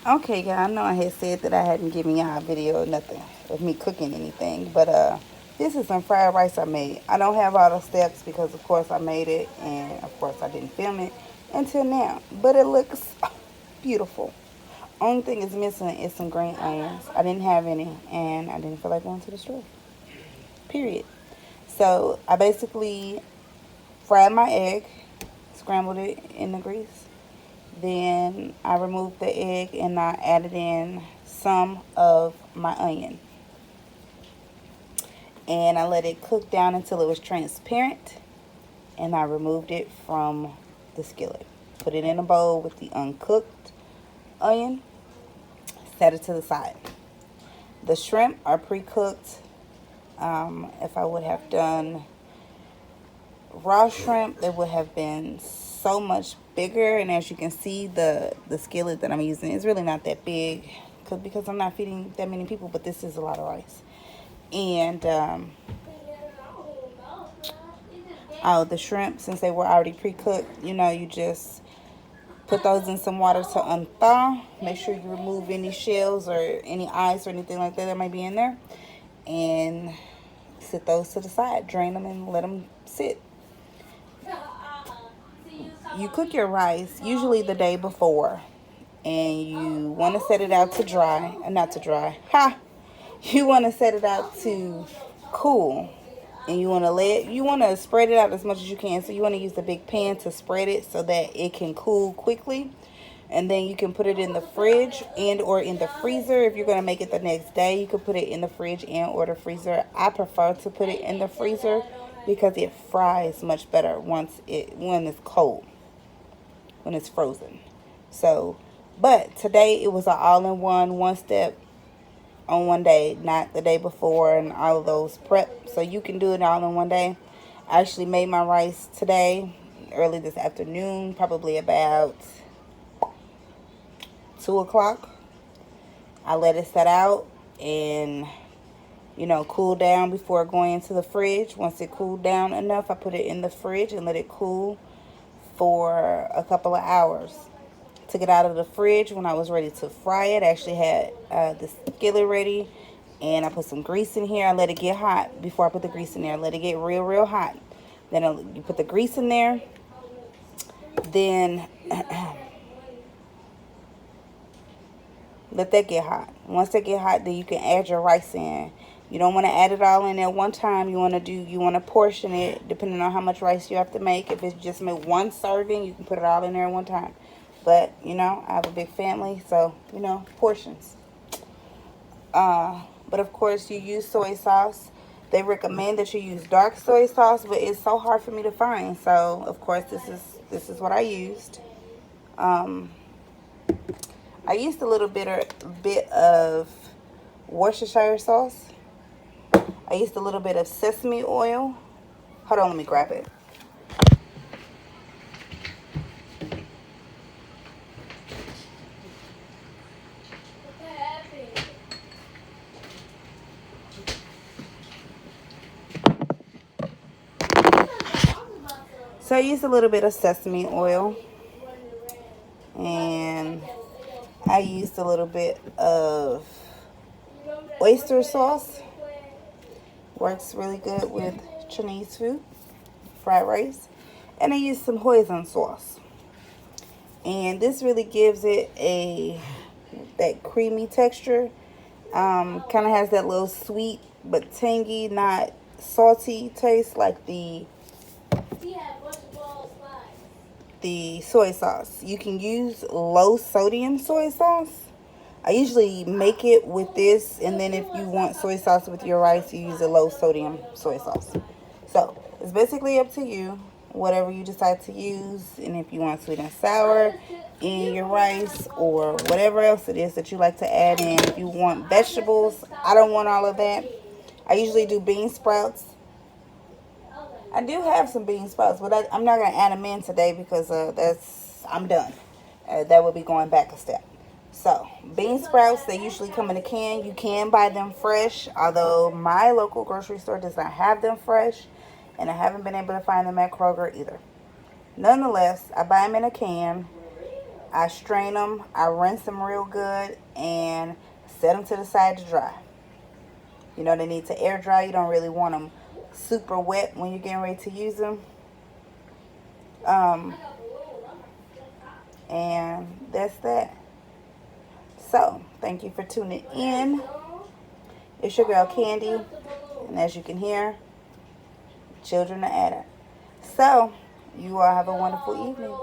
Okay, yeah, I know I had said that I hadn't given y'all a video or nothing of me cooking anything, but this is some fried rice I made. I don't have all the steps because of course I made it and of course I didn't film it until now, but it looks beautiful. Only thing is missing is some green onions. I didn't have any and I didn't feel like going to the store. Period. So I basically fried my egg, scrambled it in the grease. Then I removed the egg and I added in some of my onion. And I let it cook down until it was transparent. And I removed it from the skillet. Put it in a bowl with the uncooked onion. Set it to the side. The shrimp are pre-cooked. If I would have done raw shrimp, they would have been so much bigger. And as you can see, the skillet that I'm using is really not that big because I'm not feeding that many people, but this is a lot of rice. And oh, the shrimp, since they were already pre-cooked, you just put those in some water to unthaw. Make sure you remove any shells or any ice or anything like that might be in there, and set those to the side. Drain them and let them sit. You cook your rice usually the day before, and you want to set it out to dry, not to dry, you want to set it out to cool, and you want to spread it out as much as you can. So you want to use the big pan to spread it so that it can cool quickly, and then you can put it in the fridge and or in the freezer. If you're going to make it the next day, you could put it in the fridge and or the freezer. I prefer to put it in the freezer because it fries much better when it's cold, when it's frozen. So, but today it was an all-in-one, one step on one day, not the day before and all of those prep. So you can do it all in one day. I actually made my rice today, early this afternoon, probably about 2 o'clock. I let it set out and, cool down before going into the fridge. Once it cooled down enough, I put it in the fridge and let it cool for a couple of hours. Took it out of the fridge when I was ready to fry it. I actually had the skillet ready, and I put some grease in here. I let it get hot before I put the grease in there. Let it get real, real hot. Then you put the grease in there. Then let that get hot. Once that get hot, then you can add your rice in. You don't want to add it all in at one time. You want to portion it depending on how much rice you have to make. If it's just make one serving, you can put it all in there at one time. But, I have a big family, so, portions. But, of course, you use soy sauce. They recommend that you use dark soy sauce, but it's so hard for me to find. So, of course, this is what I used. I used a little bit of Worcestershire sauce. I used a little bit of sesame oil. Hold on, let me grab it. So I used a little bit of sesame oil, and I used a little bit of oyster sauce. Works really good with Chinese food, fried rice. And I used some hoisin sauce. And this really gives it that creamy texture. Kind of has that little sweet but tangy, not salty taste like the soy sauce. You can use low sodium soy sauce. I usually make it with this, and then if you want soy sauce with your rice, you use a low sodium soy sauce. So it's basically up to you, whatever you decide to use, and if you want sweet and sour in your rice or whatever else it is that you like to add in. If you want vegetables, I don't want all of that. I usually do bean sprouts. I do have some bean sprouts, but I'm not going to add them in today because I'm done. That would be going back a step. So, bean sprouts, they usually come in a can. You can buy them fresh, although my local grocery store does not have them fresh, and I haven't been able to find them at Kroger either. Nonetheless, I buy them in a can, I strain them, I rinse them real good, and set them to the side to dry. You know, they need to air dry. You don't really want them super wet when you're getting ready to use them. And that's that. So, thank you for tuning in. It's your girl Candy. And as you can hear, children are at it. So, you all have a wonderful evening.